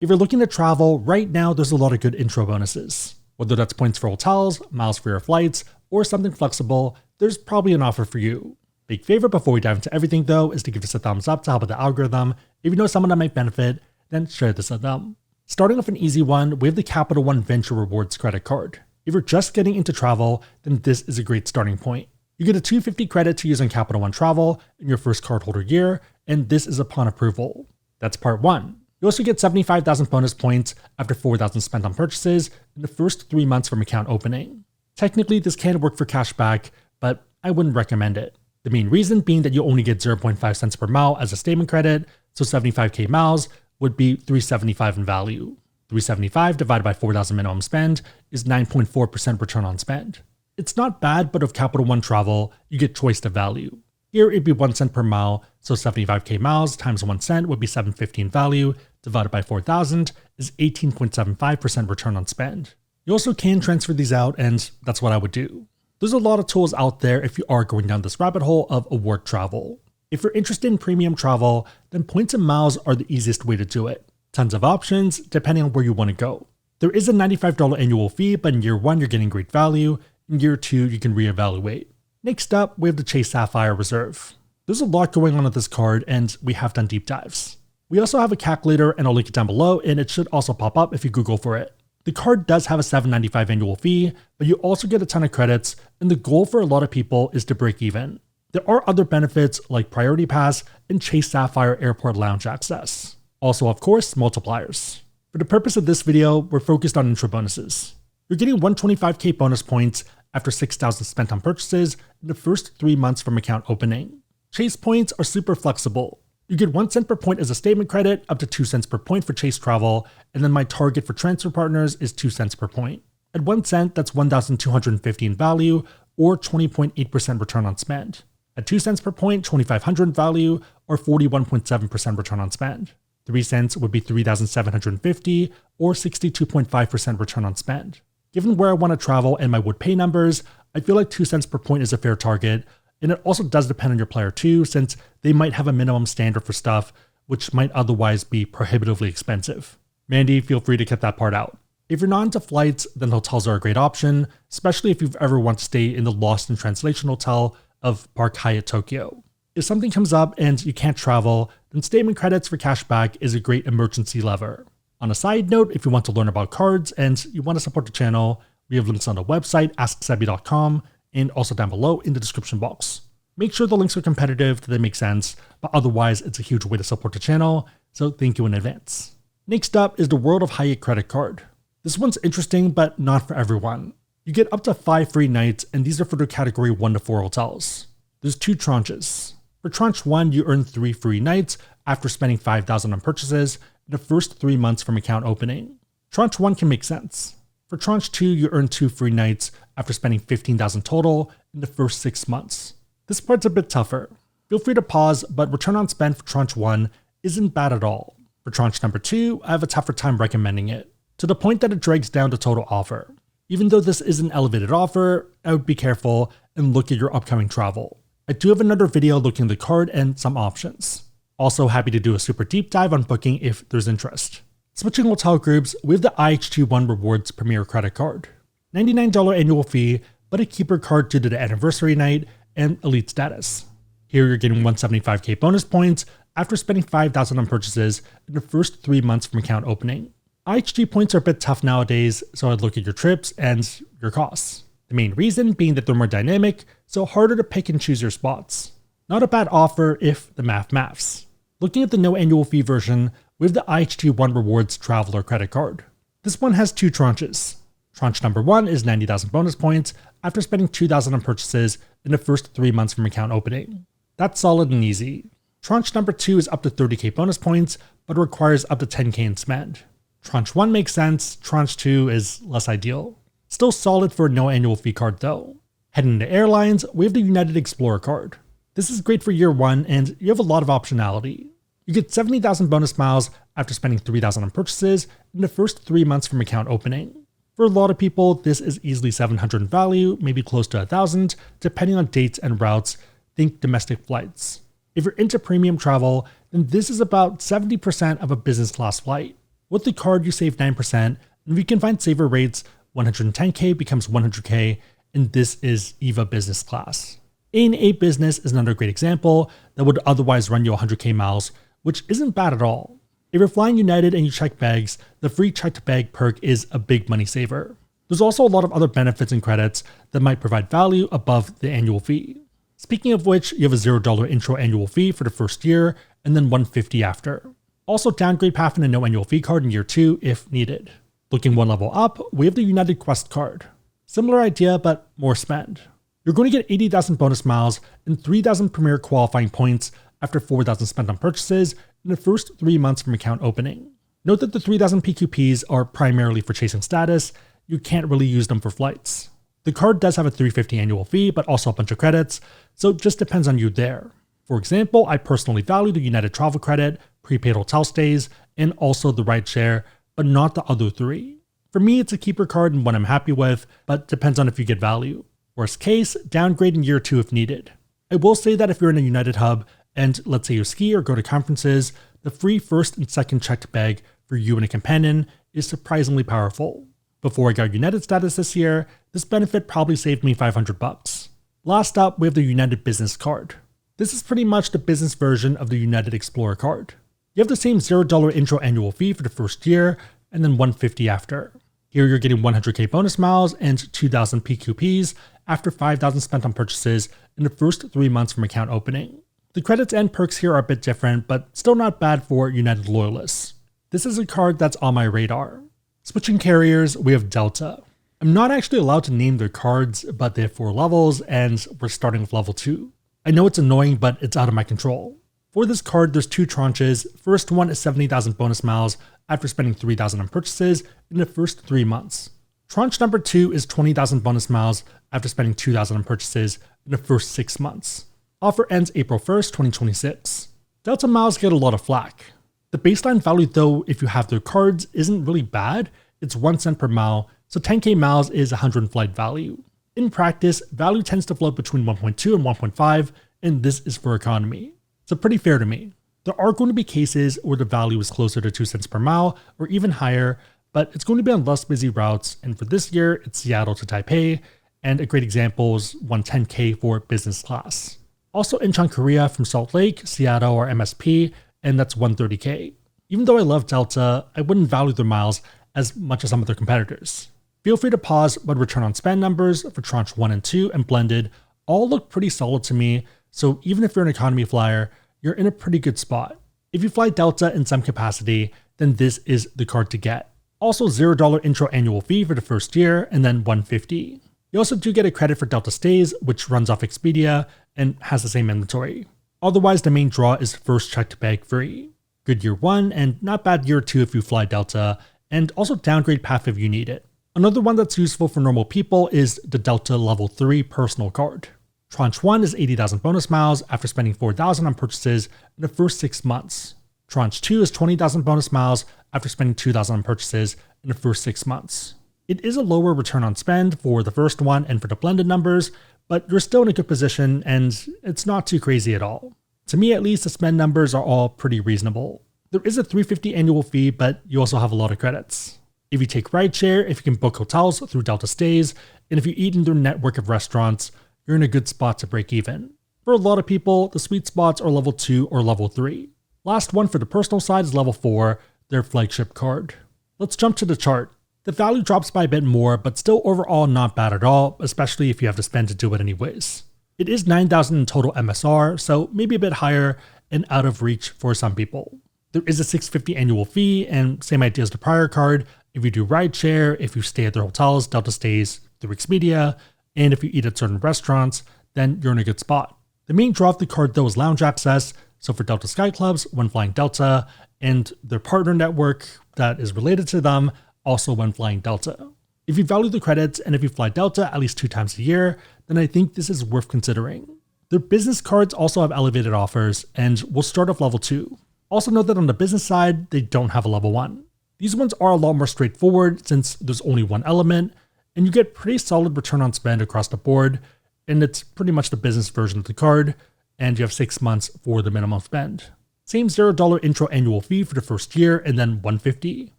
If you're looking to travel, right now there's a lot of good intro bonuses. Whether that's points for hotels, miles for your flights, or something flexible, there's probably an offer for you. Big favor before we dive into everything though is to give us a thumbs up to help with the algorithm. If you know someone that might benefit, then share this with them. Starting off an easy one, we have the Capital One Venture Rewards credit card. If you're just getting into travel, then this is a great starting point. You get a $250 credit to use on Capital One Travel in your first cardholder year, and this is upon approval. That's part one. You also get 75,000 bonus points after 4,000 spent on purchases in the first 3 months from account opening. Technically, this can work for cashback, but I wouldn't recommend it. The main reason being that you only get 0.5 cents per mile as a statement credit, so 75k miles would be $375 in value. $375 divided by 4,000 minimum spend is 9.4% return on spend. It's not bad, but with Capital One Travel, you get choice to value. Here it'd be 1 cent per mile, so 75k miles times 1 cent would be $7.50 value, divided by 4,000 is 18.75% return on spend. You also can transfer these out, and that's what I would do. There's a lot of tools out there if you are going down this rabbit hole of award travel. If you're interested in premium travel, then points and miles are the easiest way to do it. Tons of options depending on where you want to go. There is a $95 annual fee, but in year 1 you're getting great value. In year 2 you can reevaluate. Next up, we have the Chase Sapphire Reserve. There's a lot going on with this card, and we have done deep dives. We also have a calculator, and I'll link it down below, and it should also pop up if you Google for it. The card does have a $7.95 annual fee, but you also get a ton of credits, and the goal for a lot of people is to break even. There are other benefits like Priority Pass and Chase Sapphire Airport Lounge access. Also, of course, multipliers. For the purpose of this video, we're focused on intro bonuses. You're getting 125k bonus points after 6,000 spent on purchases in the first 3 months from account opening. Chase points are super flexible. You get 1 cent per point as a statement credit, up to 2 cents per point for Chase travel, and then my target for transfer partners is 2 cents per point. At 1 cent, that's 1,250 in value, or 20.8% return on spend. At 2 cents per point, 2,500 in value, or 41.7% return on spend. 3 cents would be 3,750, or 62.5% return on spend. Given where I want to travel and my would pay numbers, I feel like 2 cents per point is a fair target, and it also does depend on your player too, since they might have a minimum standard for stuff, which might otherwise be prohibitively expensive. Mandy, feel free to cut that part out. If you're not into flights, then hotels are a great option, especially if you've ever wanted to stay in the Lost in Translation Hotel of Park Hyatt Tokyo. If something comes up and you can't travel, then statement credits for cashback is a great emergency lever. On a side note, if you want to learn about cards and you want to support the channel, we have links on the website, AskSebby.com, and also down below in the description box. Make sure the links are competitive, that they make sense, but otherwise it's a huge way to support the channel, so thank you in advance. Next up is the World of Hyatt credit card. This one's interesting, but not for everyone. You get up to 5 free nights, and these are for the category 1 to 4 hotels. There's 2 tranches. For tranche 1, you earn 3 free nights after spending $5,000 on purchases in the first 3 months from account opening. Tranche 1 can make sense. For tranche 2, you earn 2 free nights after spending $15,000 total in the first 6 months. This part's a bit tougher. Feel free to pause, but return on spend for tranche 1 isn't bad at all. For tranche number 2, I have a tougher time recommending it, to the point that it drags down the total offer. Even though this is an elevated offer, I would be careful and look at your upcoming travel. I do have another video looking at the card and some options. Also happy to do a super deep dive on booking if there's interest. Switching hotel groups, we have the IHG One Rewards Premier Credit Card. $99 annual fee, but a keeper card due to the anniversary night and elite status. Here you're getting 175k bonus points after spending $5,000 on purchases in the first 3 months from account opening. IHG points are a bit tough nowadays, so I'd look at your trips and your costs. The main reason being that they're more dynamic, so harder to pick and choose your spots. Not a bad offer if the maths. Looking at the no annual fee version, we have the IHG One Rewards Traveler Credit Card. This one has 2 tranches. Tranche number 1 is 90,000 bonus points after spending $2,000 on purchases in the first 3 months from account opening. That's solid and easy. Tranche number 2 is up to 30k bonus points, but requires up to 10k in spend. Tranche 1 makes sense, tranche 2 is less ideal. Still solid for a no annual fee card though. Heading to airlines, we have the United Explorer card. This is great for year 1 and you have a lot of optionality. You get 70,000 bonus miles after spending $3,000 on purchases in the first 3 months from account opening. For a lot of people, this is easily 700 in value, maybe close to 1,000, depending on dates and routes. Think domestic flights. If you're into premium travel, then this is about 70% of a business class flight. With the card, you save 9%, and if you can find saver rates, 110K becomes 100K, and this is EVA Business Class. ANA Business is another great example that would otherwise run you 100K miles, which isn't bad at all. If you're flying United and you check bags, the free checked bag perk is a big money saver. There's also a lot of other benefits and credits that might provide value above the annual fee. Speaking of which, you have a $0 intro annual fee for the first year, and then $150 after. Also downgrade path and a no annual fee card in year 2 if needed. Looking one level up, we have the United Quest card. Similar idea, but more spend. You're going to get 80,000 bonus miles and 3,000 premier qualifying points after 4,000 spent on purchases in the first 3 months from account opening. Note that the 3,000 PQPs are primarily for chasing status. You can't really use them for flights. The card does have a $350 annual fee, but also a bunch of credits, so it just depends on you there. For example, I personally value the United Travel Credit, prepaid hotel stays, and also the rideshare, but not the other 3. For me, it's a keeper card and one I'm happy with, but depends on if you get value. Worst case, downgrade in year 2 if needed. I will say that if you're in a United hub, and let's say you ski or go to conferences, the free first and second checked bag for you and a companion is surprisingly powerful. Before I got United status this year, this benefit probably saved me $500. Last up, we have the United Business card. This is pretty much the business version of the United Explorer card. You have the same $0 intro annual fee for the first year, and then $150 after. Here you're getting 100K bonus miles and 2,000 PQPs after 5,000 spent on purchases in the first 3 months from account opening. The credits and perks here are a bit different, but still not bad for United loyalists. This is a card that's on my radar. Switching carriers, we have Delta. I'm not actually allowed to name their cards, but they have 4 levels, and we're starting with level 2. I know it's annoying, but it's out of my control. For this card, there's 2 tranches. First one is 70,000 bonus miles after spending 3,000 on purchases in the first 3 months. Tranche number 2 is 20,000 bonus miles after spending 2,000 on purchases in the first 6 months. Offer ends April 1st, 2026. Delta miles get a lot of flack. The baseline value though, if you have their cards, isn't really bad. It's 1 cent per mile, so 10K miles is 100 flight value. In practice, value tends to float between 1.2 and 1.5, and this is for economy. So pretty fair to me. There are going to be cases where the value is closer to 2 cents per mile or even higher, but it's going to be on less busy routes, and for this year, it's Seattle to Taipei, and a great example is 110K for business class. Also Incheon, Korea from Salt Lake, Seattle, or MSP, and that's 130K. Even though I love Delta, I wouldn't value their miles as much as some of their competitors. Feel free to pause, but return on spend numbers for tranche 1 and 2 and blended all look pretty solid to me, so even if you're an economy flyer, you're in a pretty good spot. If you fly Delta in some capacity, then this is the card to get. Also $0 intro annual fee for the first year, and then $150. You also do get a credit for Delta Stays, which runs off Expedia and has the same inventory. Otherwise, the main draw is first checked bag free. Good year 1 and not bad year 2 if you fly Delta, and also downgrade path if you need it. Another one that's useful for normal people is the Delta Level 3 personal card. Tranche 1 is 80,000 bonus miles after spending 4,000 on purchases in the first 6 months. Tranche 2 is 20,000 bonus miles after spending 2,000 on purchases in the first 6 months. It is a lower return on spend for the first one and for the blended numbers, but you're still in a good position and it's not too crazy at all. To me at least, the spend numbers are all pretty reasonable. There is a $350 annual fee, but you also have a lot of credits. If you take rideshare, if you can book hotels through Delta Stays, and if you eat in their network of restaurants, you're in a good spot to break even. For a lot of people, the sweet spots are level 2 or level 3. Last one for the personal side is level 4, their flagship card. Let's jump to the chart. The value drops by a bit more, but still overall not bad at all, especially if you have to spend to do it anyways. It is 9,000 in total MSR, so maybe a bit higher and out of reach for some people. There is a $650 annual fee, and same idea as the prior card. If you do rideshare, if you stay at their hotels, Delta Stays through Expedia, and if you eat at certain restaurants, then you're in a good spot. The main draw of the card though is lounge access, so for Delta Sky Clubs when flying Delta, and their partner network that is related to them also when flying Delta. If you value the credits and if you fly Delta at least 2 times a year, then I think this is worth considering. Their business cards also have elevated offers and will start off level 2. Also note that on the business side, they don't have a level 1. These ones are a lot more straightforward since there's only one element, and you get pretty solid return on spend across the board, and it's pretty much the business version of the card, and you have 6 months for the minimum spend. Same $0 intro annual fee for the first year, and then $150.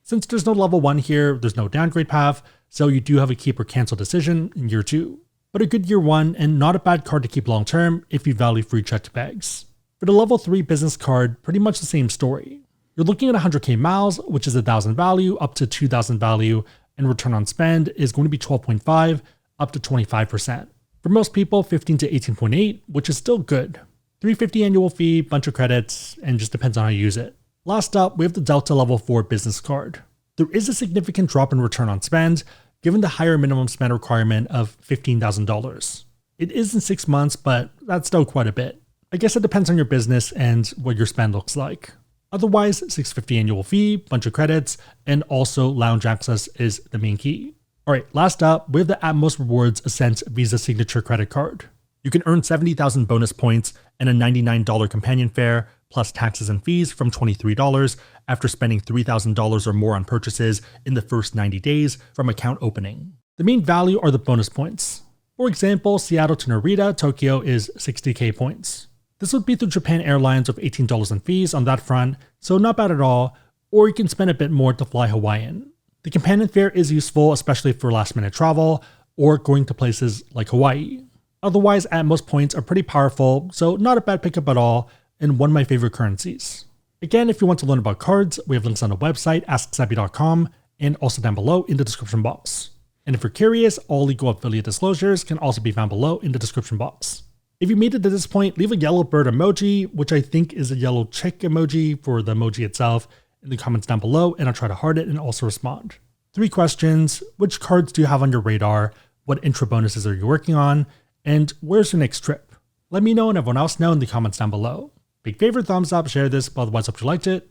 Since there's no level 1 here, there's no downgrade path, so you do have a keep or cancel decision in year 2. But a good year 1 and not a bad card to keep long term if you value free checked bags. For the level 3 business card, pretty much the same story. You're looking at 100k miles, which is 1,000 value up to 2,000 value, and return on spend is going to be 12.5 up to 25%. For most people, 15 to 18.8, which is still good. $350 annual fee, bunch of credits, and just depends on how you use it. Last up, we have the Delta Level 4 business card. There is a significant drop in return on spend, given the higher minimum spend requirement of $15,000. It is in 6 months, but that's still quite a bit. I guess it depends on your business and what your spend looks like. Otherwise, $650 annual fee, bunch of credits, and also lounge access is the main key. Alright, last up, we have the Atmos Rewards Ascent Visa Signature Credit Card. You can earn 70,000 bonus points and a $99 companion fare, plus taxes and fees from $23 after spending $3,000 or more on purchases in the first 90 days from account opening. The main value are the bonus points. For example, Seattle to Narita, Tokyo is 60k points. This would be through Japan Airlines with $18 in fees on that front, so not bad at all, or you can spend a bit more to fly Hawaiian. The companion fare is useful, especially for last minute travel or going to places like Hawaii. Otherwise, Atmos points are pretty powerful, so not a bad pickup at all, and one of my favorite currencies. Again, if you want to learn about cards, we have links on the website, AskSebby.com, and also down below in the description box. And if you're curious, all legal affiliate disclosures can also be found below in the description box. If you made it to this point, leave a yellow bird emoji, which I think is a yellow chick emoji for the emoji itself, in the comments down below, and I'll try to heart it and also respond. 3 questions: which cards do you have on your radar? What intro bonuses are you working on? And where's your next trip? Let me know and everyone else know in the comments down below. Big favorite, thumbs up, share this, but otherwise hope you liked it.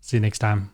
See you next time.